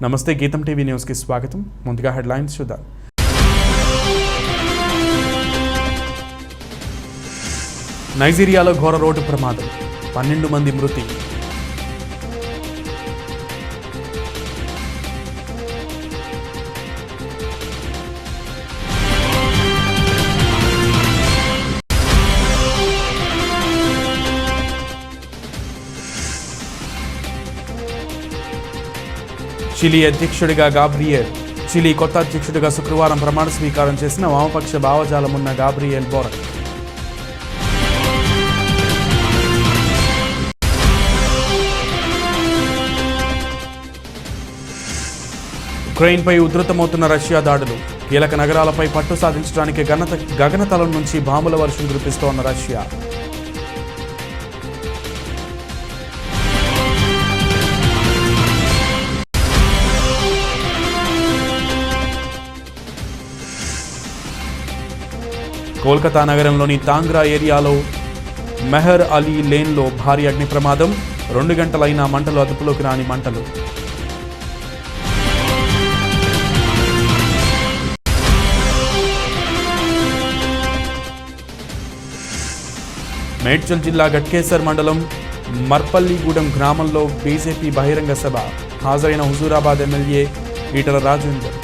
నమస్తే గీతం TV news కి స్వాగతం. ముందుగా హెడ్లైన్స్ చూద్దాం. నైజీరియాలో ఘోర రోడ్డు ప్రమాదం, 12 మంది మృతి. చిలీ అధ్యక్షుడిగా గాబ్రియెల్. చిలీ కొత్త అధ్యక్షుడిగా శుక్రవారం ప్రమాణ స్వీకారం చేసిన వామపక్ష భావజాలమున్న గాబ్రియెల్ బోరక్. ఉక్రెయిన్పై ఉధృతమవుతున్న రష్యా దాడులు, కీలక నగరాలపై పట్టు సాధించడానికి గగనతలం నుంచి బాంబుల వర్షం కురిపిస్తోన్న రష్యా. కోల్కతా నగరంలోని తాంగ్రా ఏరియాలో మెహర్ అలీ లేన్లో భారీ అగ్ని ప్రమాదం, 2 గంటలైన మంటలు అదుపులోకి రాని మంటలు. మేడ్చల్ జిల్లా గట్కేసర్ మండలం మర్పల్లిగూడెం గ్రామంలో బీజేపీ బహిరంగ సభ, హాజరైన హుజూరాబాద్ ఎమ్మెల్యే ఈటల రాజేందర్.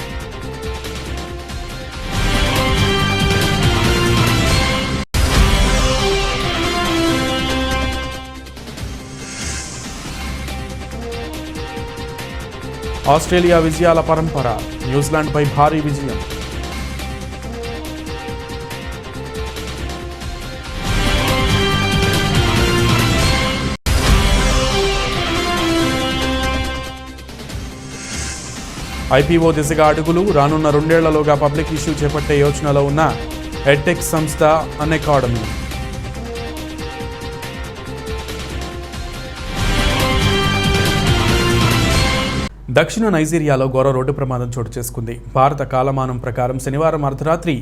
ఆస్ట్రేలియా విజయాల పరంపర, న్యూజిలాండ్పై భారీ విజయం. ఐపీఓ దిశగా అడుగులు, రానున్న 2 ఏళ్లలోగా పబ్లిక్ ఇష్యూ చేపట్టే యోచనలో ఉన్న ఎడ్టెక్ సంస్థ అన్అకాడమీ. దక్షిణ నైజీరియాలో ఘోర రోడ్డు ప్రమాదం చోటు చేసుకుంది. భారత కాలమానం ప్రకారం శనివారం అర్ధరాత్రి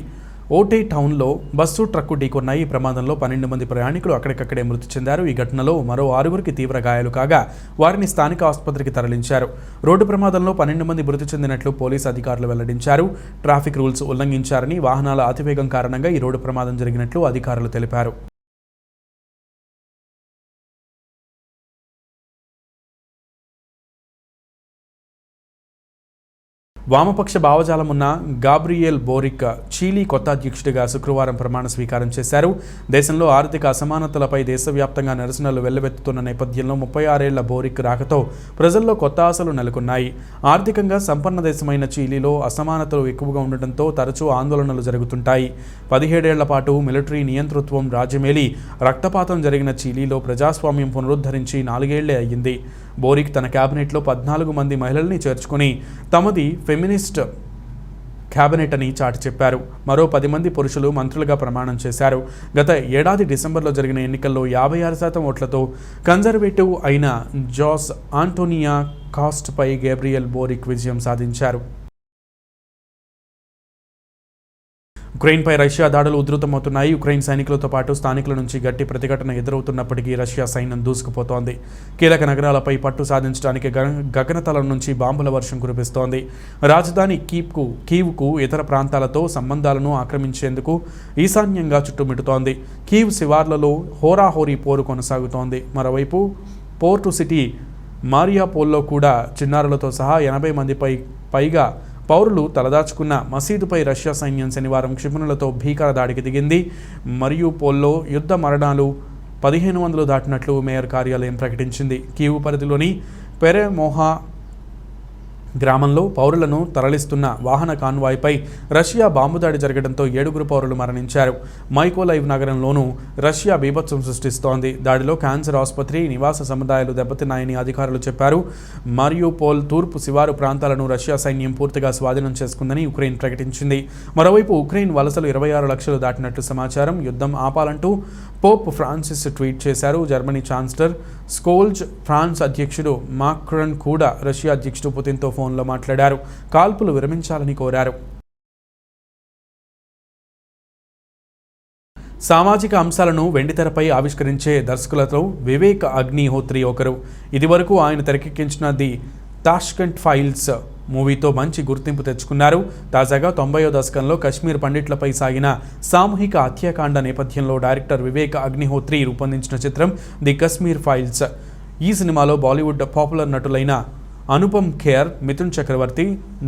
ఓటే టౌన్లో బస్సు ట్రక్కు ఢీకొన్నాయి. ఈ ప్రమాదంలో 12 మంది ప్రయాణికులు అక్కడికక్కడే మృతి చెందారు. ఈ ఘటనలో మరో 6గురికి తీవ్ర గాయాలు కాగా వారిని స్థానిక ఆసుపత్రికి తరలించారు. రోడ్డు ప్రమాదంలో 12 మంది మృతి చెందినట్లు పోలీసు అధికారులు వెల్లడించారు. ట్రాఫిక్ రూల్స్ ఉల్లంఘించారని, వాహనాల అతివేగం కారణంగా ఈ రోడ్డు ప్రమాదం జరిగినట్లు అధికారులు తెలిపారు. వామపక్ష భావజాలం ఉన్న గాబ్రియెల్ బోరిక్ చిలీ కొత్త అధ్యక్షుడిగా శుక్రవారం ప్రమాణ స్వీకారం చేశారు. దేశంలో ఆర్థిక అసమానతలపై దేశవ్యాప్తంగా నిరసనలు వెల్లువెత్తుతున్న నేపథ్యంలో 36 ఏళ్ల బోరిక్ రాకతో ప్రజల్లో కొత్త ఆశలు నెలకొన్నాయి. ఆర్థికంగా సంపన్న దేశమైన చిలీలో అసమానతలు ఎక్కువగా ఉండటంతో తరచూ ఆందోళనలు జరుగుతుంటాయి. 17 ఏళ్ల పాటు మిలిటరీ నియంతృత్వం రాజ్యమేలి రక్తపాతం జరిగిన చిలీలో ప్రజాస్వామ్యం పునరుద్ధరించి 4 ఏళ్లే అయ్యింది. బోరిక్ తన క్యాబినెట్లో 14 మంది మహిళల్ని చేర్చుకుని తమది ఫెమినిస్ట్ క్యాబినెట్ అని చాటి చెప్పారు. మరో 10 మంది పురుషులు మంత్రులుగా ప్రమాణం చేశారు. గత ఏడాది డిసెంబర్లో జరిగిన ఎన్నికల్లో 56% ఓట్లతో కన్జర్వేటివ్ అయిన జోస్ ఆంటోనియా కాస్ట్పై గాబ్రియెల్ బోరిక్ విజయం సాధించారు. ఉక్రెయిన్పై రష్యా దాడులు ఉధృతమవుతున్నాయి. ఉక్రెయిన్ సైనికులతో పాటు స్థానికుల నుంచి గట్టి ప్రతిఘటన ఎదురవుతున్నప్పటికీ రష్యా సైన్యం దూసుకుపోతోంది. కీలక నగరాలపై పట్టు సాధించడానికి గగనతలం నుంచి బాంబుల వర్షం కురిపిస్తోంది. రాజధాని కీవ్కు ఇతర ప్రాంతాలతో సంబంధాలను ఆక్రమించేందుకు ఈశాన్యంగా చుట్టుముడుతోంది. కీవ్ శివార్లలో హోరాహోరీ పోరు కొనసాగుతోంది. మరోవైపు పోర్టు సిటీ మారియాపోల్లో కూడా చిన్నారులతో సహా 80 మందిపై పైగా పౌరులు తలదాచుకున్న మసీదుపై రష్యా సైన్యం శనివారం క్షిపణులతో భీకర దాడికి దిగింది. మరియుపోల్లో యుద్ధ మరణాలు 1500 దాటినట్లు మేయర్ కార్యాలయం ప్రకటించింది. కీవ్ పరిధిలోని పెరెమోహా గ్రామంలో పౌరులను తరలిస్తున్న వాహన కాన్వాయ్పై రష్యా బాంబు దాడి జరగడంతో 7 పౌరులు మరణించారు. మైకోలైవ్ నగరంలోనూ రష్యా బీభత్సం సృష్టిస్తోంది. దాడిలో క్యాన్సర్ ఆసుపత్రి, నివాస సముదాయాలు దెబ్బతిన్నాయని అధికారులు చెప్పారు. మరియుపోల్ తూర్పు శివారు ప్రాంతాలను రష్యా సైన్యం పూర్తిగా స్వాధీనం చేసుకుందని ఉక్రెయిన్ ప్రకటించింది. మరోవైపు ఉక్రెయిన్ వలసలు 26 లక్షలు దాటినట్లు సమాచారం. యుద్ధం ఆపాలంటూ పోప్ ఫ్రాన్సిస్ ట్వీట్ చేశారు. జర్మనీ ఛాన్సలర్ స్కోల్జ్, ఫ్రాన్స్ అధ్యక్షుడు మాక్రాన్ కూడా రష్యా అధ్యక్షుడు పుతిన్తో ఫోన్లో మాట్లాడారు. కాల్పులు విరమించాలని కోరారు. సామాజిక అంశాలను వెండితెరపై ఆవిష్కరించే దర్శకులతో వివేక్ అగ్నిహోత్రి ఒకరు. ఇదివరకు ఆయన తెరకెక్కించిన ది తాష్కంట్ ఫైల్స్ మూవీతో మంచి గుర్తింపు తెచ్చుకున్నారు. తాజాగా 90వ దశకంలో కశ్మీర్ పండిట్లపై సాగిన సామూహిక హత్యాకాండ నేపథ్యంలో డైరెక్టర్ వివేక్ అగ్నిహోత్రి రూపొందించిన చిత్రం ది కశ్మీర్ ఫైల్స్. ఈ సినిమాలో బాలీవుడ్ పాపులర్ నటులైన అనుపమ్ ఖేర్, మిథున్ చక్రవర్తి,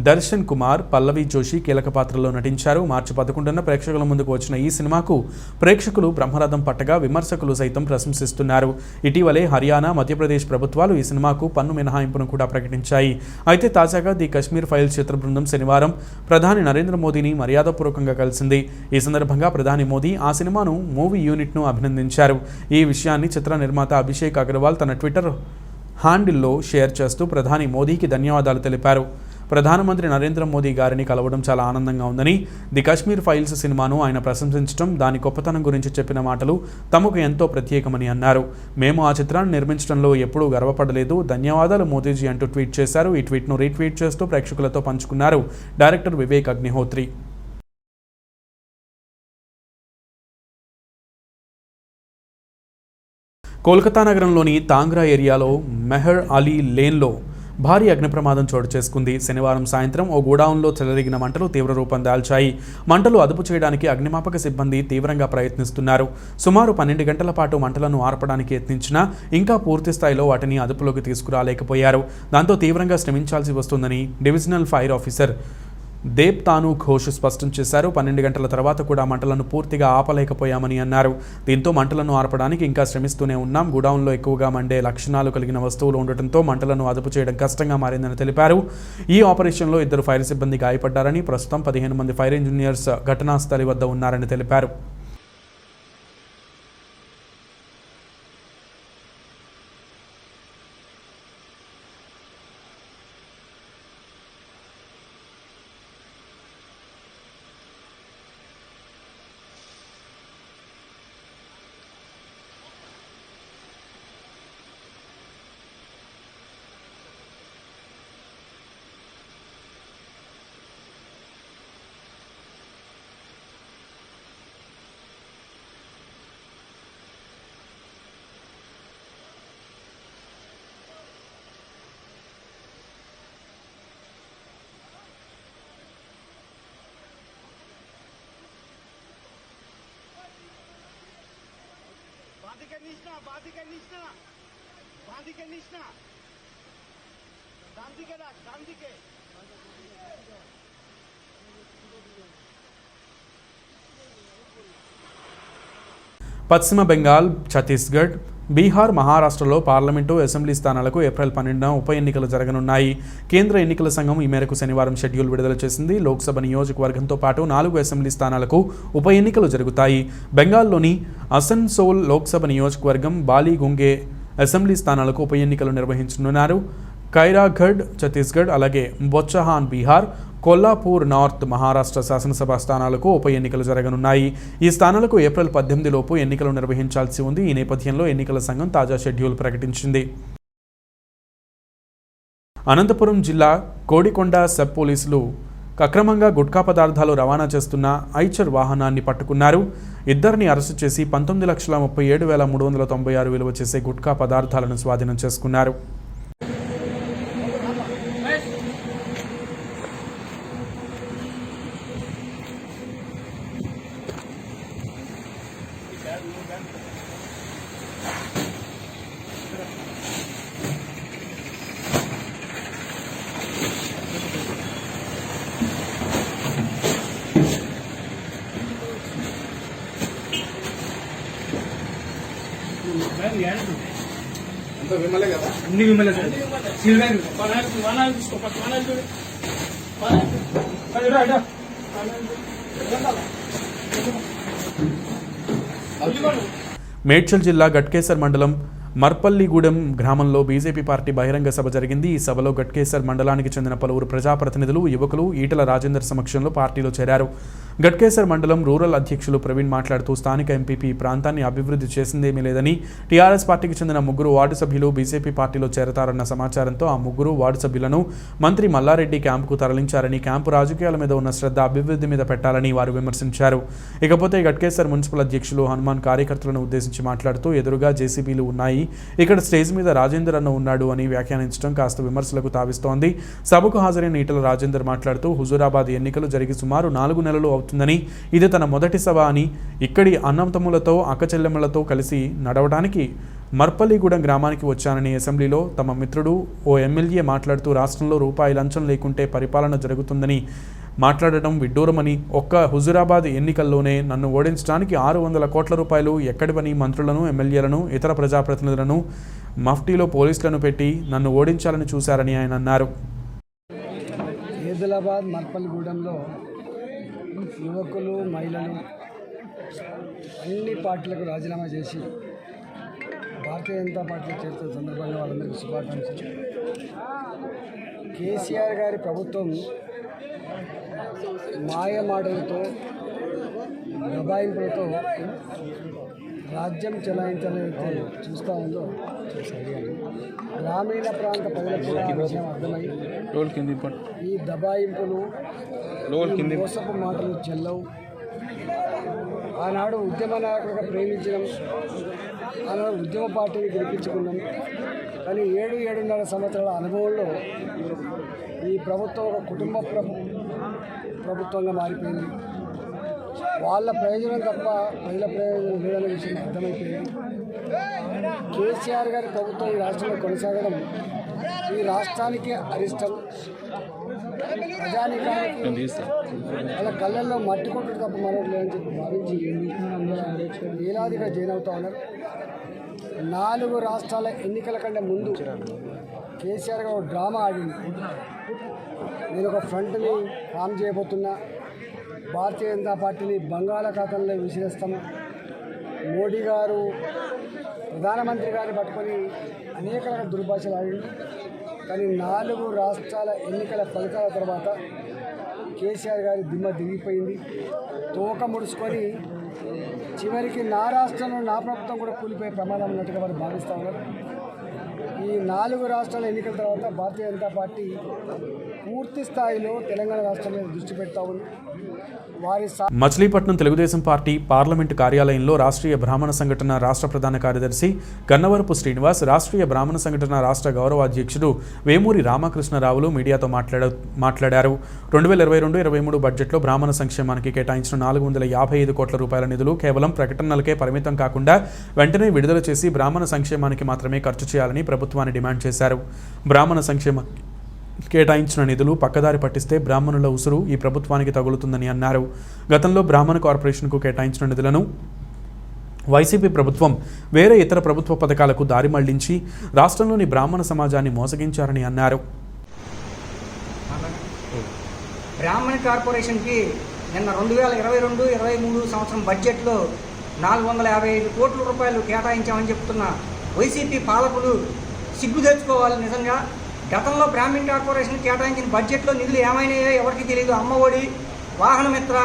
దర్శన్ కుమార్, పల్లవి జోషి కీలక పాత్రలో నటించారు. మార్చి 11న ప్రేక్షకుల ముందుకు వచ్చిన ఈ సినిమాకు ప్రేక్షకులు బ్రహ్మరథం పట్టగా విమర్శకులు సైతం ప్రశంసిస్తున్నారు. ఇటీవలే హర్యానా, మధ్యప్రదేశ్ ప్రభుత్వాలు ఈ సినిమాకు పన్ను మినహాయింపును కూడా ప్రకటించాయి. అయితే తాజాగా ది కశ్మీర్ ఫైల్స్ చిత్ర బృందం శనివారం ప్రధాని నరేంద్ర మోదీని మర్యాదపూర్వకంగా కలిసింది. ఈ సందర్భంగా ప్రధాని మోదీ ఆ సినిమాను, మూవీ యూనిట్ను అభినందించారు. ఈ విషయాన్ని చిత్ర నిర్మాత అభిషేక్ అగర్వాల్ తన ట్విట్టర్ హ్యాండిల్లో షేర్ చేస్తూ ప్రధాని మోదీకి ధన్యవాదాలు తెలిపారు. ప్రధానమంత్రి నరేంద్ర మోదీ గారిని కలవడం చాలా ఆనందంగా ఉందని, ది కశ్మీర్ ఫైల్స్ సినిమాను ఆయన ప్రశంసించడం, దాని గొప్పతనం గురించి చెప్పిన మాటలు తమకు ఎంతో ప్రత్యేకమని అన్నారు. మేము ఆ చిత్రాన్ని నిర్మించడంలో ఎప్పుడూ గర్వపడలేదు, ధన్యవాదాలు మోదీజీ అంటూ ట్వీట్ చేశారు. ఈ ట్వీట్ను రీట్వీట్ చేస్తూ ప్రేక్షకులతో పంచుకున్నారు డైరెక్టర్ వివేక్ అగ్నిహోత్రి. కోల్కతా నగరంలోని తాంగ్రా ఏరియాలో మెహర్ అలీ లేన్లో భారీ అగ్ని ప్రమాదం చోటు చేసుకుంది. శనివారం సాయంత్రం ఓ గోడౌన్లో చెలరేగిన మంటలు తీవ్ర రూపం దాల్చాయి. మంటలు అదుపు చేయడానికి అగ్నిమాపక సిబ్బంది తీవ్రంగా ప్రయత్నిస్తున్నారు. సుమారు 12 గంటల పాటు మంటలను ఆర్పడానికి యత్నించినా ఇంకా పూర్తి స్థాయిలో వాటిని అదుపులోకి తీసుకురాలేకపోయారు. దాంతో తీవ్రంగా శ్రమించాల్సి వస్తుందని డివిజనల్ ఫైర్ ఆఫీసర్ దేబ్ తాను ఘోష్ స్పష్టం చేశారు. 12 గంటల తర్వాత కూడా మంటలను పూర్తిగా ఆపలేకపోయామని అన్నారు. దీంతో మంటలను ఆర్పడానికి ఇంకా శ్రమిస్తూనే ఉన్నాం. గోడౌన్లో ఎక్కువగా మండే లక్షణాలు కలిగిన వస్తువులు ఉండటంతో మంటలను అదుపు చేయడం కష్టంగా మారిందని తెలిపారు. ఈ ఆపరేషన్లో 2 ఫైర్ సిబ్బంది గాయపడ్డారని, ప్రస్తుతం 15 మంది ఫైర్ ఇంజనీర్స్ ఘటనా స్థలి వద్ద ఉన్నారని తెలిపారు. పశ్చిమ బెంగాల్, ఛత్తీస్గఢ్, బీహార్, మహారాష్ట్రలో పార్లమెంటు, అసెంబ్లీ స్థానాలకు ఏప్రిల్ 12న ఉప ఎన్నికలు జరగనున్నాయి. కేంద్ర ఎన్నికల సంఘం ఈ మేరకు శనివారం షెడ్యూల్ విడుదల చేసింది. లోక్సభ నియోజకవర్గంతో పాటు 4 అసెంబ్లీ స్థానాలకు ఉప ఎన్నికలు జరుగుతాయి. బెంగాల్లోని అసన్సోల్ లోక్సభ నియోజకవర్గం, బాలీగుంగే అసెంబ్లీ స్థానాలకు ఉప ఎన్నికలు నిర్వహించనున్నారు. ఖైరాఘడ్ ఛత్తీస్గఢ్, అలాగే బొచ్చహాన్ బీహార్, కొల్లాపూర్ నార్త్ మహారాష్ట్ర శాసనసభ స్థానాలకు ఉప ఎన్నికలు జరగనున్నాయి. ఈ స్థానాలకు ఏప్రిల్ 18 లోపు ఎన్నికలు నిర్వహించాల్సి ఉంది. ఈ నేపథ్యంలో ఎన్నికల సంఘం తాజా షెడ్యూల్ ప్రకటించింది. అనంతపురం జిల్లా కోడికొండ సబ్ పోలీసులు అక్రమంగా గుట్కా పదార్థాలు రవాణా చేస్తున్న ఐచర్ వాహనాన్ని పట్టుకున్నారు. 2 అరెస్టు చేసి 19,37,396 విలువ చేసే గుట్కా పదార్థాలను స్వాధీనం చేసుకున్నారు. విమలే కదా అన్ని విమలే సార్ సిల్వర్ మేడ్చల్ జిల్లా గట్కేసర్ మండలం మర్పల్లిగూడెం గ్రామంలో బీజేపీ పార్టీ బహిరంగ సభ జరిగింది. ఈ సభలో గట్కేసర్ మండలానికి చెందిన పలువురు ప్రజాప్రతినిధులు, యువకులు ఈటల రాజేందర్ సమక్షంలో పార్టీలో చేరారు. గట్కేసర్ మండలం రూరల్ అధ్యక్షులు ప్రవీణ్ మాట్లాడుతూ స్థానిక ఎంపీపీ ప్రాంతాన్ని అభివృద్ధి చేసిందేమీ లేదని, టీఆర్ఎస్ పార్టీకి చెందిన 3 వార్డు సభ్యులు బీజేపీ పార్టీలో చేరతారన్న సమాచారంతో ఆ 3 వార్డు సభ్యులను మంత్రి మల్లారెడ్డి క్యాంపుకు తరలించారని, క్యాంపు రాజకీయాల మీద ఉన్న శ్రద్ధ అభివృద్ధి మీద పెట్టాలని వారు విమర్శించారు. ఇకపోతే గట్కేసర్ మున్సిపల్ అధ్యక్షులు హనుమాన్ కార్యకర్తలను ఉద్దేశించి మాట్లాడుతూ ఎదురుగా జేసీబీలు ఉన్నాయి, ఇక్కడ స్టేజ్ మీద రాజేందర్ అన్న ఉన్నాడు అని వ్యాఖ్యానించడం కాస్త విమర్శలకు తావిస్తోంది. సభకు హాజరైన ఈటల రాజేందర్ మాట్లాడుతూ హుజూరాబాద్ ఎన్నికలు జరిగి సుమారు 4 నెలలు అవుతుందని, ఇది తన మొదటి సభ అని, ఇక్కడి అన్నతమ్ములతో అక్కచెల్లెమ్మలతో కలిసి నడవడానికి మర్పల్లిగూడెం గ్రామానికి వచ్చానని, అసెంబ్లీలో తమ మిత్రుడు ఓ ఎమ్మెల్యే మాట్లాడుతూ రాష్ట్రంలో రూపాయి లంచం లేకుంటే పరిపాలన జరుగుతుందని మాట్లాడటం విడ్డూరమని, ఒక్క హుజూరాబాద్ ఎన్నికల్లోనే నన్ను ఓడించడానికి 600 కోట్ల రూపాయలు ఎక్కడివని మంత్రులను, ఎమ్మెల్యేలను, ఇతర ప్రజాప్రతినిధులను, మఫ్టీలో పోలీసులను పెట్టి నన్ను ఓడించాలని చూశారని ఆయన అన్నారు. హైదరాబాద్ మర్పల్లిగూడెంలో యువకులు, మహిళలు అన్ని పార్టీలకు రాజీనామా చేసి భారతీయ జనతా పార్టీలో చేరుతున్న సందర్భంగా వాళ్ళందరికీ శుభాకాంక్షలు. కేసీఆర్ గారి ప్రభుత్వం మాయమాటలతో, దబాయింపులతో రాజ్యం చెలాయించాలైతే చూస్తూ ఉందో గ్రామీణ ప్రాంత ప్రజలకు విషయం అర్థమై ఈ దబాయింపులు, మోసపు మాటలు చెల్లవు. ఆనాడు ఉద్యమ నాయకులుగా ప్రేమించడం, ఆనాడు ఉద్యమ పార్టీని గెలిపించుకున్నాం. కానీ 7-7.5 సంవత్సరాల అనుభవంలో ఈ ప్రభుత్వం ఒక కుటుంబ ప్రభుత్వంగా మారిపోయింది. వాళ్ళ ప్రయోజనం తప్ప ప్రజల ప్రయోజనం లేదనే విషయం అర్థమైపోయింది. కేసీఆర్ గారి ప్రభుత్వం ఈ రాష్ట్రంలో కొనసాగడం ఈ రాష్ట్రానికి అరిష్టం. ప్రజానికానికి వాళ్ళ కళ్ళల్లో మట్టి కొట్టుడు తప్ప మరొకటి లేదని చెప్పి భావించి వేలాదిగా జైన్ అవుతా ఉన్నారు. 4 రాష్ట్రాల ఎన్నికల కంటే ముందు కేసీఆర్ గారు ఒక డ్రామా ఆడింది. నేను ఒక ఫ్రంట్ని ఫామ్ చేయబోతున్నా, భారతీయ జనతా పార్టీని బంగాళాఖాతంలో విసిరేస్తాం, మోడీ గారు ప్రధానమంత్రి గారిని పట్టుకొని అనేక రకాల దుర్భాషలు ఆడింది. కానీ 4 రాష్ట్రాల ఎన్నికల ఫలితాల తర్వాత కేసీఆర్ గారి దిమ్మ దిగిపోయింది. తోక ముడుచుకొని చివరికి నా రాష్ట్రంలో నా ప్రభుత్వం కూడా కూలిపోయే ప్రమాదం ఉన్నట్టుగా వారు భావిస్తూ ఉన్నారు. ఈ 4 రాష్ట్రాల ఎన్నికల తర్వాత భారతీయ జనతా పార్టీ పూర్తి స్థాయిలో తెలంగాణ రాష్ట్రం మీద దృష్టి పెడతా ఉంది. మచిలీపట్నం తెలుగుదేశం పార్టీ పార్లమెంటు కార్యాలయంలో రాష్ట్రీయ బ్రాహ్మణ సంఘటన రాష్ట్ర ప్రధాన కార్యదర్శి గన్నవరపు శ్రీనివాస్, రాష్ట్రీయ బ్రాహ్మణ సంఘటన రాష్ట్ర గౌరవ అధ్యక్షుడు వేమూరి రామకృష్ణరావులు మీడియాతో మాట్లాడారు. 2022-23 బడ్జెట్లో బ్రాహ్మణ సంక్షేమానికి కేటాయించిన 455 కోట్ల రూపాయల నిధులు కేవలం ప్రకటనలకే పరిమితం కాకుండా వెంటనే విడుదల చేసి బ్రాహ్మణ సంక్షేమానికి మాత్రమే ఖర్చు చేయాలని ప్రభుత్వాన్ని డిమాండ్ చేశారు. బ్రాహ్మణ సంక్షేమ కేటాయించిన నిధులు పక్కదారి పట్టిస్తే బ్రాహ్మణుల ఉసురు ఈ ప్రభుత్వానికి తగులుతుందని అన్నారు. గతంలో బ్రాహ్మణ కార్పొరేషన్కు కేటాయించిన నిధులను వైసీపీ ప్రభుత్వం వేరే ఇతర ప్రభుత్వ పథకాలకు దారి మళ్లించి రాష్ట్రంలోని బ్రాహ్మణ సమాజాన్ని మోసగించారని అన్నారు. బ్రాహ్మణ కార్పొరేషన్కి నిన్న 2022-23 సంవత్సరం బడ్జెట్లో 455 కోట్ల రూపాయలు కేటాయించామని చెప్తున్న వైసీపీ పాలకులు సిగ్గు తెచ్చుకోవాలి. నిజంగా గతంలో బ్రాహ్మణ కార్పొరేషన్ కేటాయించిన బడ్జెట్లో నిధులు ఏమైనాయో ఎవరికి తెలియదు. అమ్మఒడి, వాహనమిత్ర,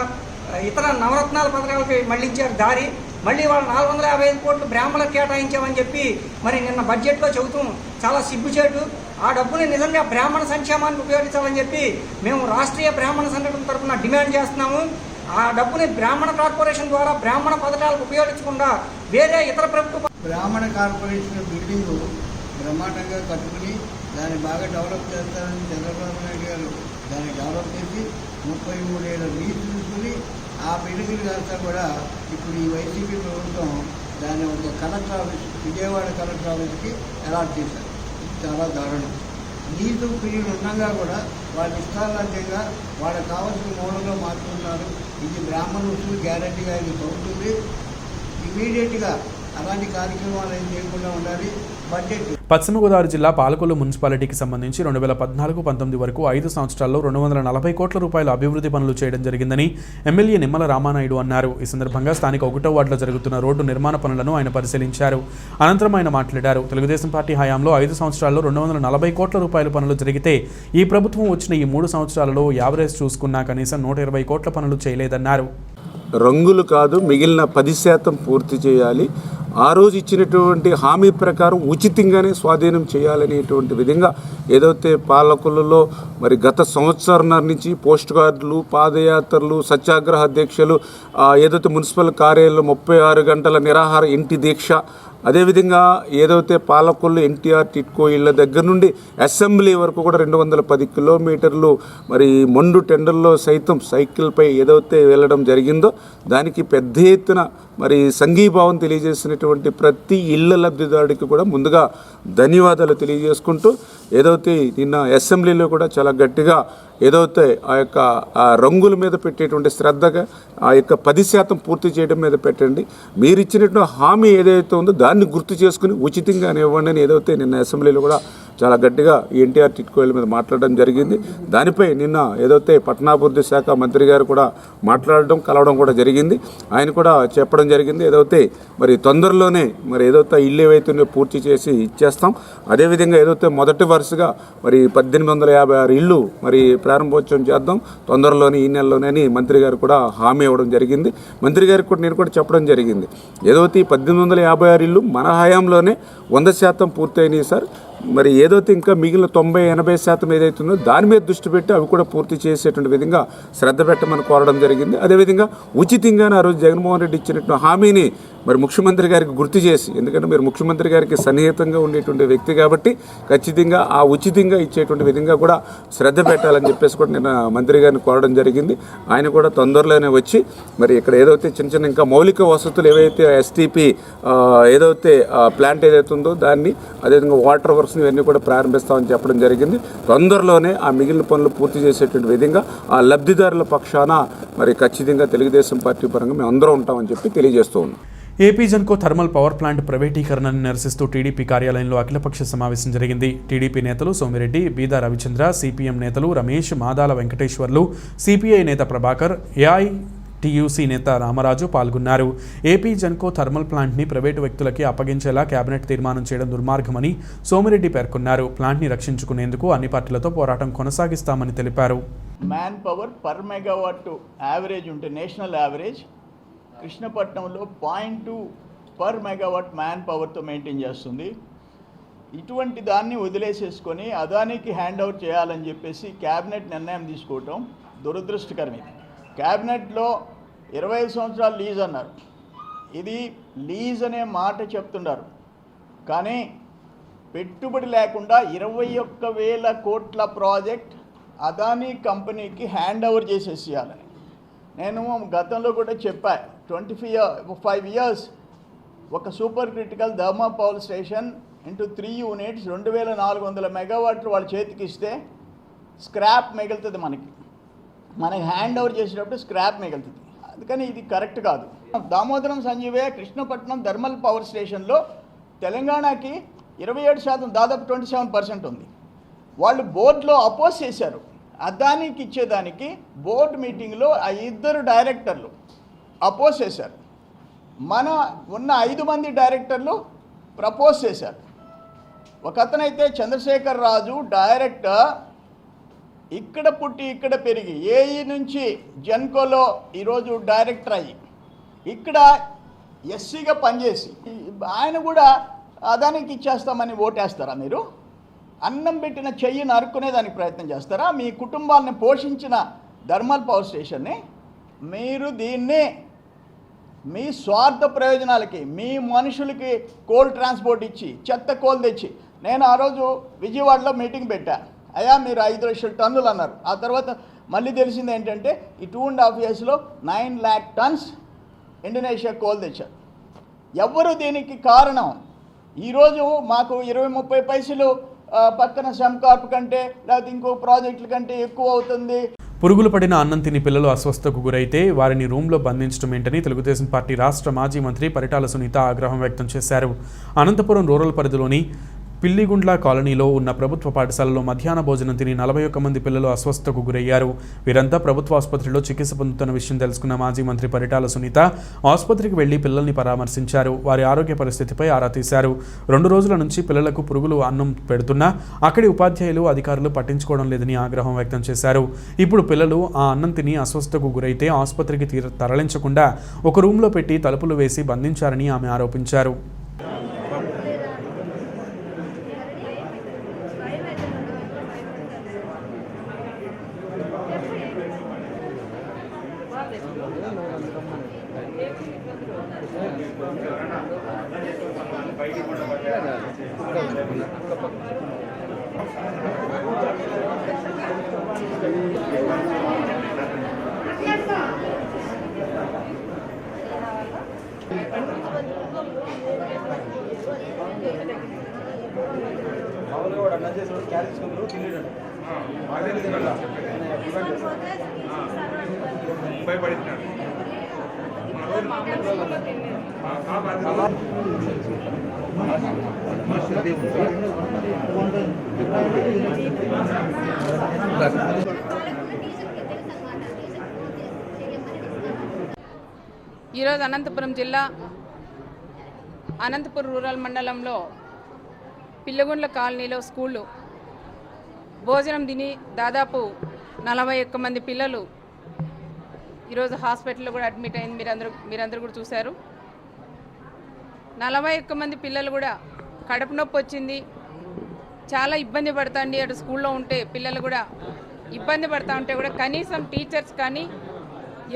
ఇతర నవరత్నాల పథకాలపై మళ్లించారు దారి. మళ్ళీ వాళ్ళు 455 కోట్లు బ్రాహ్మణులకు కేటాయించామని చెప్పి మరి నిన్న బడ్జెట్లో చెబుతూ చాలా సిగ్గుచేటు. ఆ డబ్బుని నిజంగా బ్రాహ్మణ సంక్షేమానికి ఉపయోగించాలని చెప్పి మేము రాష్ట్రీయ బ్రాహ్మణ సంఘటన తరఫున డిమాండ్ చేస్తున్నాము. ఆ డబ్బుని బ్రాహ్మణ కార్పొరేషన్ ద్వారా బ్రాహ్మణ పథకాలకు ఉపయోగించకుండా వేరే ఇతర ప్రభుత్వ బ్రాహ్మణ కార్పొరేషన్ బిల్డింగ్ బ్రహ్మాండంగా కట్టుకుని దాన్ని బాగా డెవలప్ చేస్తారని చంద్రబాబు నాయుడు గారు దాన్ని డెవలప్ చేసి 33 ఏళ్ళ లీజు తీసుకుని ఆ బిల్డింగ్లు కాస్తా కూడా ఇప్పుడు ఈ వైసీపీ ప్రభుత్వం దాన్ని ఒక కలెక్టర్ ఆఫీస్, విజయవాడ కలెక్టర్ ఆఫీస్కి అలాట్ చేశారు. చాలా దారుణం. లీజు పీరియడ్ ఉండగా కూడా వాళ్ళ ఇష్టాలంతేగా వాళ్ళకి కావాల్సిన మూలంలో మార్చుకుంటున్నారు. ఇది బ్రాహ్మణ వస్తువులు గ్యారంటీగా ఇది అవుతుంది. ఇమీడియట్గా అలాంటి కార్యక్రమాలు ఏం చేయకుండా ఉండాలి. బడ్జెట్ పశ్చిమ గోదావరి జిల్లా పాలకొల్లు మున్సిపాలిటీకి సంబంధించి 2014-19 వరకు 5 సంవత్సరాల్లో 240 కోట్ల రూపాయల అభివృద్ధి పనులు చేయడం జరిగిందని ఎమ్మెల్యే నిమ్మల రామానాయుడు అన్నారు. ఈ సందర్భంగా స్థానిక 1వ వార్డులో జరుగుతున్న రోడ్డు నిర్మాణ పనులను ఆయన పరిశీలించారు. అనంతరం ఆయన మాట్లాడారు. తెలుగుదేశం పార్టీ హయాంలో 5 సంవత్సరాల్లో 240 కోట్ల రూపాయల పనులు జరిగితే ఈ ప్రభుత్వం వచ్చిన ఈ 3 సంవత్సరాలలో యావరేజ్ చూసుకున్నా కనీసం 120 కోట్ల పనులు చేయలేదన్నారు. రంగులు కాదు, మిగిలిన 10% పూర్తి చేయాలి. ఆ రోజు ఇచ్చినటువంటి హామీ ప్రకారం ఉచితంగానే స్వాధీనం చేయాలనేటువంటి విధంగా ఏదైతే పాలకులలో మరి గత సంవత్సరాల నుంచి పోస్ట్ కార్డులు, పాదయాత్రలు, సత్యాగ్రహ దీక్షలు, ఏదైతే మున్సిపల్ కార్యాలయంలో 36 గంటల నిరాహార ఇంటి దీక్ష, అదేవిధంగా ఏదైతే పాలకొల్లు ఎన్టీఆర్ టిట్కో ఇళ్ల దగ్గర నుండి అసెంబ్లీ వరకు కూడా 210 కిలోమీటర్లు మరి మొండు టెండర్లో సైతం సైకిల్పై ఏదైతే వెళ్ళడం జరిగిందో దానికి పెద్ద ఎత్తున మరి సంఘీభావం తెలియజేసినటువంటి ప్రతి ఇళ్ల లబ్ధిదారుడికి కూడా ముందుగా ధన్యవాదాలు తెలియజేసుకుంటూ ఏదైతే నిన్న అసెంబ్లీలో కూడా చాలా గట్టిగా ఏదైతే ఆ రంగుల మీద పెట్టేటువంటి శ్రద్ధగా ఆ యొక్క 10% పూర్తి చేయడం మీద పెట్టండి. మీరు ఇచ్చినటువంటి హామీ ఏదైతే ఉందో దాన్ని గుర్తు చేసుకుని ఉచితంగా ఇవ్వండి అని ఏదైతే నిన్న అసెంబ్లీలో కూడా చాలా గట్టిగా ఎన్టీఆర్ టిట్కోయిల మీద మాట్లాడడం జరిగింది. దానిపై నిన్న ఏదైతే పట్టణాభివృద్ధి శాఖ మంత్రి గారు కూడా మాట్లాడడం, కలవడం కూడా జరిగింది. ఆయన కూడా చెప్పడం జరిగింది ఏదైతే మరి తొందరలోనే మరి ఏదైతే ఇల్లు ఏవైతే పూర్తి చేసి ఇచ్చేస్తాం. అదేవిధంగా ఏదైతే మొదటి వరుసగా మరి 1856 ఇళ్ళు మరి ప్రారంభోత్సవం చేద్దాం తొందరలోనే, ఈ నెలలోనే అని మంత్రి గారు కూడా హామీ ఇవ్వడం జరిగింది. మంత్రి గారికి కూడా నేను కూడా చెప్పడం జరిగింది ఏదైతే 1856 ఇళ్ళు మన హయాంలోనే 100% పూర్తయినాయి సార్. మరి ఏదైతే ఇంకా మిగిలిన 90-80% ఏదైతుందో దాని మీద దృష్టి పెట్టి అవి కూడా పూర్తి చేసేటువంటి విధంగా శ్రద్ధ పెట్టమని కోరడం జరిగింది. అదేవిధంగా ఉచితంగానే ఆ రోజు జగన్మోహన్ రెడ్డి ఇచ్చినట్టు హామీని మరి ముఖ్యమంత్రి గారికి గుర్తు చేసి, ఎందుకంటే మీరు ముఖ్యమంత్రి గారికి సన్నిహితంగా ఉండేటువంటి వ్యక్తి కాబట్టి ఖచ్చితంగా ఆ ఉచితంగా ఇచ్చేటువంటి విధంగా కూడా శ్రద్ధ పెట్టాలని చెప్పేసి కూడా నిన్న మంత్రి గారిని కోరడం జరిగింది. ఆయన కూడా తొందరలోనే వచ్చి మరి ఇక్కడ ఏదైతే చిన్న ఇంకా మౌలిక వసతులు ఏవైతే ఎస్టీపీ ఏదైతే ప్లాంట్ ఏదైతే ఉందో దాన్ని, అదేవిధంగా వాటర్ వర్క్స్ ఇవన్నీ కూడా ప్రారంభిస్తామని చెప్పడం జరిగింది. తొందరలోనే ఆ మిగిలిన పనులు పూర్తి చేసేటువంటి విధంగా ఆ లబ్ధిదారుల పక్షాన మరి ఖచ్చితంగా తెలుగుదేశం పార్టీ పరంగా మేము అందరం ఉంటామని చెప్పి తెలియజేస్తూ ఉన్నాం. AP Genco thermal power plant ప్రైవేటీకరణను నిరసిస్తూ టీడీపీ కార్యాలయంలో అఖిలపక్ష సమావేశం జరిగింది. టీడీపీ నేతలు సోమిరెడ్డి, బీదా రవిచంద్ర, సిపిఎం నేతలు రమేష్, మాదాల వెంకటేశ్వర్లు, సిపిఐ నేత ప్రభాకర్, ఏఐటియుసి నేత రామరాజు పాల్గొన్నారు. ఏపీ జెన్కో థర్మల్ ప్లాంట్ని ప్రైవేటు వ్యక్తులకి అప్పగించేలా కేబినెట్ తీర్మానం చేయడం దుర్మార్గమని సోమిరెడ్డి పేర్కొన్నారు. ప్లాంట్ని రక్షించుకునేందుకు అన్ని పార్టీలతో పోరాటం కొనసాగిస్తామని తెలిపారు. Man power per megawatt average ఉంటే నేషనల్ యావరేజ్ కృష్ణపట్నంలో 0.2 పర్ మెగావాట్ మ్యాన్ పవర్తో మెయింటైన్ చేస్తుంది. ఇటువంటి దాన్ని వదిలేసేసుకొని అదానికి హ్యాండ్ ఓవర్ చేయాలని చెప్పేసి క్యాబినెట్ నిర్ణయం తీసుకోవటం దురదృష్టకరం. ఇది క్యాబినెట్లో 25 సంవత్సరాలు లీజ్ అన్నారు. ఇది లీజ్ అనే మాట చెప్తున్నారు, కానీ పెట్టుబడి లేకుండా 21,000 కోట్ల ప్రాజెక్ట్ అదానీ కంపెనీకి హ్యాండ్ ఓవర్ చేసేసేయాలని నేను గతంలో కూడా చెప్పా. 25 ఇయర్స్ ఒక super critical thermal power station into 3 units 2,400 మెగావాట్లు వాళ్ళ చేతికి ఇస్తే స్క్రాప్ మిగులుతుంది. మనకి హ్యాండ్ ఓవర్ చేసేటప్పుడు స్క్రాప్ మిగులుతుంది. అందుకని ఇది కరెక్ట్ కాదు. దామోదరం సంజీవయ్య కృష్ణపట్నం థర్మల్ పవర్ స్టేషన్లో తెలంగాణకి 27%, దాదాపు 27% ఉంది. వాళ్ళు బోర్డులో అపోజ్ చేశారు. అదానికి ఇచ్చేదానికి బోర్డు మీటింగ్లో ఆ 2 డైరెక్టర్లు అపోజ్ చేశారు. మన ఉన్న 5 మంది డైరెక్టర్లు ప్రపోజ్ చేశారు. ఒక అతనైతే చంద్రశేఖర్ రాజు డైరెక్టర్, ఇక్కడ పుట్టి ఇక్కడ పెరిగి ఏఈ నుంచి జెన్కోలో ఈరోజు డైరెక్టర్ అయ్యి ఇక్కడ ఎస్సీగా పనిచేసి ఆయన కూడా అదానికి ఇచ్చేస్తామని ఓటేస్తారా? మీరు అన్నం పెట్టిన చెయ్యి నరుక్కునేదానికి ప్రయత్నం చేస్తారా? మీ కుటుంబాన్ని పోషించిన థర్మల్ పవర్ స్టేషన్ని మీరు దీన్ని మీ స్వార్థ ప్రయోజనాలకి, మీ మనుషులకి కోల్ ట్రాన్స్పోర్ట్ ఇచ్చి చెత్త కోల్ తెచ్చి, నేను ఆ రోజు విజయవాడలో మీటింగ్ పెట్టా. అయ్యా మీరు 5 లక్షల టన్నులు అన్నారు. ఆ తర్వాత మళ్ళీ తెలిసింది ఏంటంటే ఈ 2.5 ఇయర్స్లో 9 lakh టన్స్ ఇండోనేషియా కోల్ తెచ్చారు. ఎవరు దీనికి కారణం? ఈరోజు మాకు 20-30 పైసలు పక్కన సెమ్కార్ప్ కంటే లేకపోతే ఇంకో ప్రాజెక్టుల కంటే ఎక్కువ అవుతుంది. పురుగులు పడిన అన్నం తిని పిల్లలు అస్వస్థకు గురైతే వారిని రూమ్లో బంధించడం ఏంటని తెలుగుదేశం పార్టీ రాష్ట్ర మాజీ మంత్రి పరిటాల సునీత ఆగ్రహం వ్యక్తం చేశారు. అనంతపురం రూరల్ పరిధిలోని పిల్లిగుండ్ల కాలనీలో ఉన్న ప్రభుత్వ పాఠశాలలో మధ్యాహ్న భోజనం తిని 41 మంది పిల్లలు అస్వస్థకు గురయ్యారు. వీరంతా ప్రభుత్వ ఆసుపత్రిలో చికిత్స పొందుతున్న విషయం తెలుసుకున్న మాజీ మంత్రి పరిటాల సునీత ఆసుపత్రికి వెళ్లి పిల్లల్ని పరామర్శించారు. వారి ఆరోగ్య పరిస్థితిపై ఆరా తీశారు. 2 రోజుల నుంచి పిల్లలకు పురుగులు అన్నం పెడుతున్నా అక్కడి ఉపాధ్యాయులు అధికారులు పట్టించుకోవడం లేదని ఆగ్రహం వ్యక్తం చేశారు. ఇప్పుడు పిల్లలు ఆ అన్నం తిని అస్వస్థకు గురైతే ఆసుపత్రికి తరలించకుండా ఒక రూమ్లో పెట్టి తలుపులు వేసి బంధించారని ఆమె ఆరోపించారు. ఈరోజు అనంతపురం జిల్లా అనంతపురం రూరల్ మండలంలో పిల్లగుండ్ల కాలనీలో స్కూళ్ళు భోజనం తిని దాదాపు 41 మంది పిల్లలు ఈరోజు హాస్పిటల్లో కూడా అడ్మిట్ అయింది. మీరందరూ కూడా చూశారు. 41 మంది పిల్లలు కూడా కడుపు నొప్పి వచ్చింది, చాలా ఇబ్బంది పడుతుంది. అటు స్కూల్లో ఉంటే పిల్లలు కూడా ఇబ్బంది పడుతూ ఉంటే కూడా కనీసం టీచర్స్ కానీ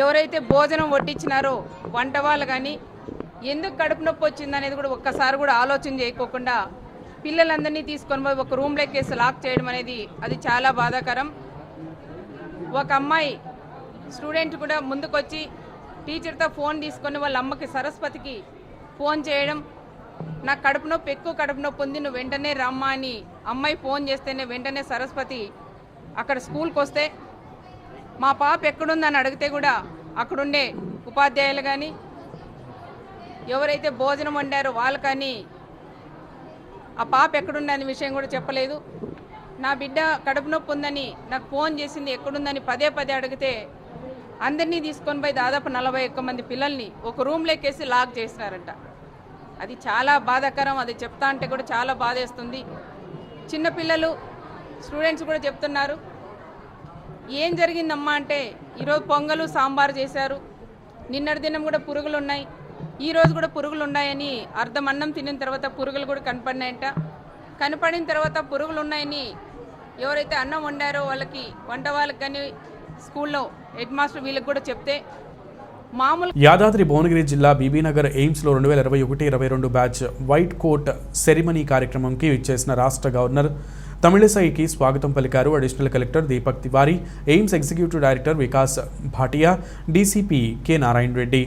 ఎవరైతే భోజనం వడ్డించినారో వంట వాళ్ళు కానీ ఎందుకు కడుపు నొప్పి వచ్చింది అనేది కూడా ఒక్కసారి కూడా ఆలోచన చేయకోకుండా పిల్లలందరినీ తీసుకొని పోయి ఒక రూమ్లోకి వేసి లాక్ చేయడం అనేది అది చాలా బాధాకరం. ఒక అమ్మాయి స్టూడెంట్ కూడా ముందుకొచ్చి టీచర్తో ఫోన్ తీసుకొని వాళ్ళ అమ్మకి సరస్వతికి ఫోన్ చేయడం, నాకు కడుపు నొప్పి ఎక్కువ కడుపు నొప్పి ఉంది, నువ్వు వెంటనే రమ్మా అని అమ్మాయి ఫోన్ చేస్తేనే వెంటనే సరస్వతి అక్కడ స్కూల్కి వస్తే మా పాప ఎక్కడుందని అడిగితే కూడా అక్కడుండే ఉపాధ్యాయులు కానీ ఎవరైతే భోజనం వండారో వాళ్ళు కానీ ఆ పాప ఎక్కడుందనే విషయం కూడా చెప్పలేదు. నా బిడ్డ కడుపు నొప్పి ఉందని నాకు ఫోన్ చేసింది, ఎక్కడుందని పదే అడిగితే అందరినీ తీసుకొని పోయి దాదాపు 41 మంది పిల్లల్ని ఒక రూమ్లోకి వేసి లాక్ చేసినారంట. అది చాలా బాధాకరం. అది చెప్తా అంటే కూడా చాలా బాధేస్తుంది. చిన్నపిల్లలు స్టూడెంట్స్ కూడా చెప్తున్నారు, ఏం జరిగిందమ్మా అంటే ఈరోజు పొంగలు సాంబార్ చేశారు, నిన్నటి దినం కూడా పురుగులు ఉన్నాయి, ఈరోజు కూడా పురుగులు ఉన్నాయని అర్ధం అన్నం తినిన తర్వాత పురుగులు కూడా కనపడినాయంట. కనపడిన తర్వాత పురుగులు ఉన్నాయని ఎవరైతే అన్నం వండారో వాళ్ళకి వంట వాళ్ళకి కానీ స్కూల్లో హెడ్ మాస్టర్ వీళ్ళకి కూడా చెప్తే మామూలు. యాదాద్రి భువనగిరి జిల్లా బీబీనగర్ ఎయిమ్స్లో 2021-22 బ్యాచ్ వైట్ కోట్ సెరిమనీ కార్యక్రమంకి ఇచ్చేసిన రాష్ట్ర గవర్నర్ తమిళిసైకి స్వాగతం పలికారు. Additional collector Deepak Tiwari, AIIMS executive director Vikas Bhatia, DCP K Narayana Reddy.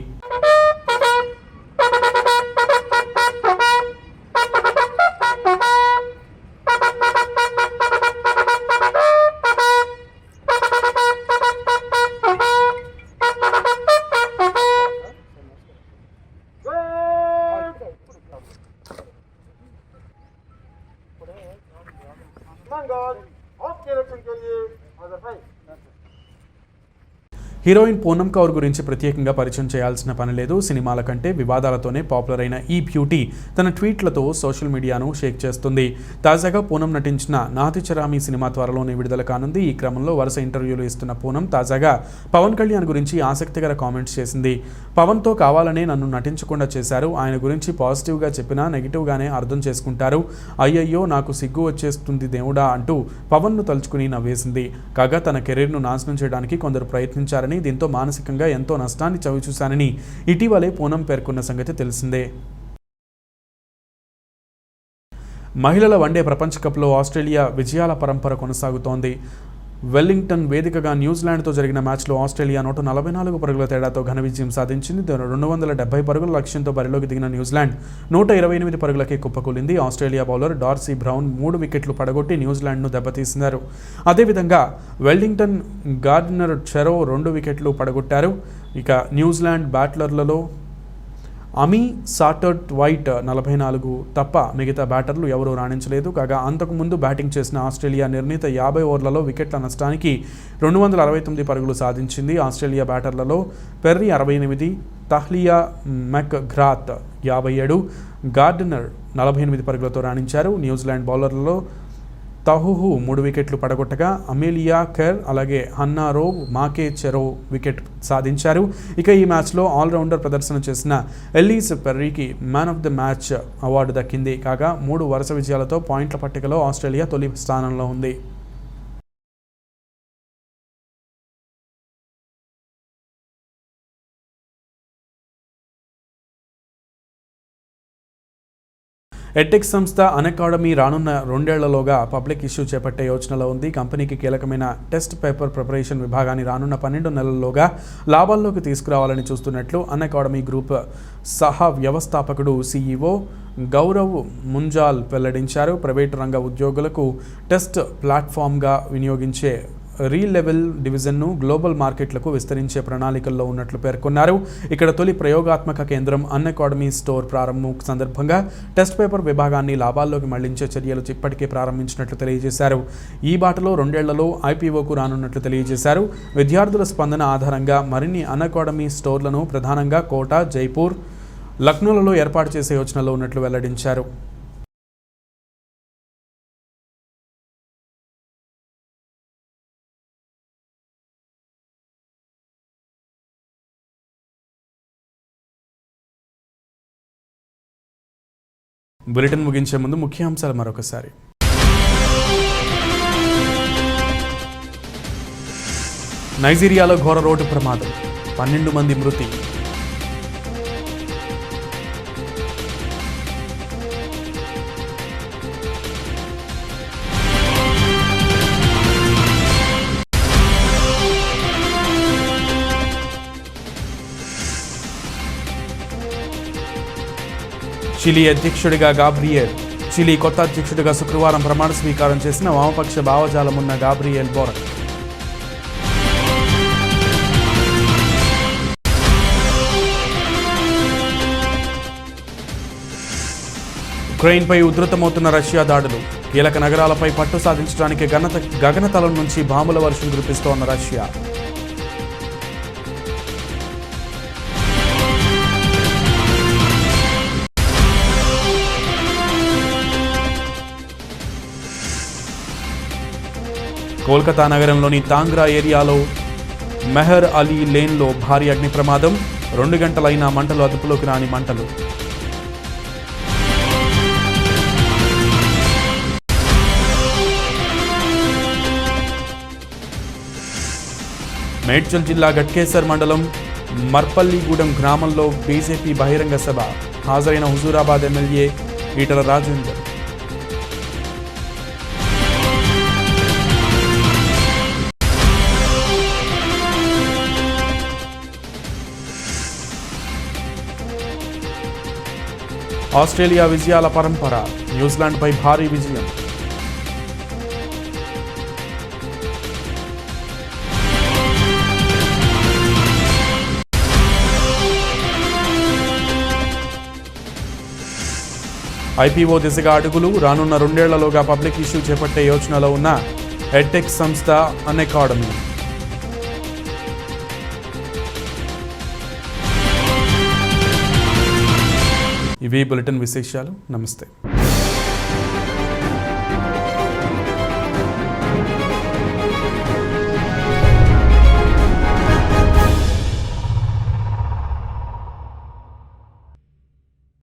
Heroine Poonam Kaur గురించి ప్రత్యేకంగా పరిచయం చేయాల్సిన పని లేదు. సినిమాల కంటే వివాదాలతోనే పాపులర్ అయిన ఈ బ్యూటీ తన ట్వీట్లతో సోషల్ మీడియాను షేక్ చేస్తుంది. తాజాగా పూనం నటించిన నాతిచరామి సినిమా త్వరలోనే విడుదల కానుంది. ఈ క్రమంలో వరుస ఇంటర్వ్యూలు ఇస్తున్న పూనం తాజాగా పవన్ కళ్యాణ్ గురించి ఆసక్తికర కామెంట్స్ చేసింది. పవన్తో కావాలనే నన్ను నటించకుండా చేశారు, ఆయన గురించి పాజిటివ్గా చెప్పినా నెగిటివ్గానే అర్థం చేసుకుంటారు, అయ్యయ్యో నాకు సిగ్గు వచ్చేస్తుంది దేవుడా అంటూ పవన్ను తలుచుకుని నవ్వేసింది. కాగా తన కెరీర్ను నాశనం చేయడానికి కొందరు ప్రయత్నించారని, దీంతో మానసికంగా ఎంతో నష్టాన్ని చవిచూశానని ఇటీవలే పూనం పేర్కొన్న సంగతి తెలిసిందే. మహిళల వన్డే ప్రపంచ కప్లో ఆస్ట్రేలియా విజయాల పరంపర కొనసాగుతోంది. వెల్లింగ్టన్ వేదికగా న్యూజిలాండ్తో జరిగిన మ్యాచ్లో ఆస్ట్రేలియా 144 పరుగుల తేడాతో ఘన విజయం సాధించింది. 270 పరుగుల లక్ష్యంతో బరిలోకి దిగిన న్యూజిలాండ్ 128 పరుగులకే కుప్పకూలింది. ఆస్ట్రేలియా బౌలర్ డార్సీ బ్రౌన్ 3 వికెట్లు పడగొట్టి న్యూజిలాండ్ను దెబ్బతీసినారు. అదేవిధంగా వెల్లింగ్టన్ గార్డినర్ చెరో 2 వికెట్లు పడగొట్టారు. ఇక న్యూజిలాండ్ బ్యాట్లర్లలో అమీ సాటర్ట్ వైట్ 44 తప్ప మిగతా బ్యాటర్లు ఎవరూ రాణించలేదు. కాగా అంతకుముందు బ్యాటింగ్ చేసిన ఆస్ట్రేలియా నిర్ణీత 50 ఓవర్లలో వికెట్ల నష్టానికి 269 పరుగులు సాధించింది. ఆస్ట్రేలియా బ్యాటర్లలో పెర్రీ 68, తహ్లియా మెక్గ్రాత్ 57, గార్డినర్ 48 పరుగులతో రాణించారు. న్యూజిలాండ్ బౌలర్లలో తహుహు 3 వికెట్లు పడగొట్టగా అమేలియా ఖెర్ అలాగే హన్నా రోవ్ మాకే చెరో వికెట్ సాధించారు. ఇక ఈ మ్యాచ్లో ఆల్రౌండర్ ప్రదర్శన చేసిన ఎల్లీస్ పెర్రీకి man of the match award దక్కింది. కాగా 3 వరుస విజయాలతో పాయింట్ల పట్టికలో ఆస్ట్రేలియా తొలి స్థానంలో ఉంది. ఎడ్టెక్ సంస్థ అన్అకాడమీ రానున్న 2 ఏళ్లలోగా పబ్లిక్ ఇష్యూ చేపట్టే యోచనలో ఉంది. కంపెనీకి కీలకమైన టెస్ట్ పేపర్ ప్రిపరేషన్ విభాగాన్ని రానున్న 12 నెలల్లోగా లాభాల్లోకి తీసుకురావాలని చూస్తున్నట్లు అన్అకాడమీ గ్రూప్ సహా వ్యవస్థాపకుడు CEO గౌరవ్ ముంజాల్ వెల్లడించారు. ప్రైవేటు రంగ ఉద్యోగులకు టెస్ట్ ప్లాట్ఫామ్గా వినియోగించే రీలెవెల్ డివిజన్ను గ్లోబల్ మార్కెట్లకు విస్తరించే ప్రణాళికల్లో ఉన్నట్లు పేర్కొన్నారు. ఇక్కడ తొలి ప్రయోగాత్మక కేంద్రం అన్అకాడమీ స్టోర్ ప్రారంభం సందర్భంగా టెస్ట్ పేపర్ విభాగాన్ని లాభాల్లోకి మళ్లించే చర్యలు ఇప్పటికే ప్రారంభించినట్లు తెలియజేశారు. ఈ బాటలో 2 ఏళ్లలో IPOకు రానున్నట్లు తెలియజేశారు. విద్యార్థుల స్పందన ఆధారంగా మరిన్ని అన్అకాడమీ స్టోర్లను ప్రధానంగా కోటా, జైపూర్, లక్నోలలో ఏర్పాటు చేసే యోచనలో ఉన్నట్లు వెల్లడించారు. బులెటిన్ ముగించే ముందు ముఖ్యాంశాలు మరొకసారి. నైజీరియాలో ఘోర రోడ్డు ప్రమాదం, 12 మంది మృతి. చిలీ అధ్యక్షుడిగా గాబ్రియెల్. చిలీ కొత్త అధ్యక్షుడిగా శుక్రవారం ప్రమాణ స్వీకారం చేసిన వామపక్ష భావజాలమున్న గాబ్రియెల్ బోరక్. ఉక్రెయిన్పై ఉధృతమవుతున్న రష్యా దాడులు, కీలక నగరాలపై పట్టు సాధించడానికి గగనతలం నుంచి బాంబుల వర్షం కురిపిస్తోన్న రష్యా. కోల్కతా నగరంలోని తాంగ్రా ఏరియాలో మెహర్ అలీ లేన్లో భారీ అగ్ని ప్రమాదం, 2 గంటలైనా మంటలు అదుపులోకి రాని మంటలు. మేడ్చల్ జిల్లా గట్కేసర్ మండలం మర్పల్లిగూడెం గ్రామంలో బీజేపీ బహిరంగ సభ, హాజరైన హుజూరాబాద్ ఎమ్మెల్యే ఈటల రాజేందర్. ఆస్ట్రేలియా విజయాల పరంపర, న్యూజిలాండ్పై భారీ విజయం. IPO దిశగా అడుగులు, రానున్న 2 ఏళ్లలోగా పబ్లిక్ ఇష్యూ చేపట్టే యోచనలో ఉన్న ఎడ్టెక్ సంస్థ అన్అకాడమీ. ఇవి బులెటిన్ విశేషాలు. నమస్తే.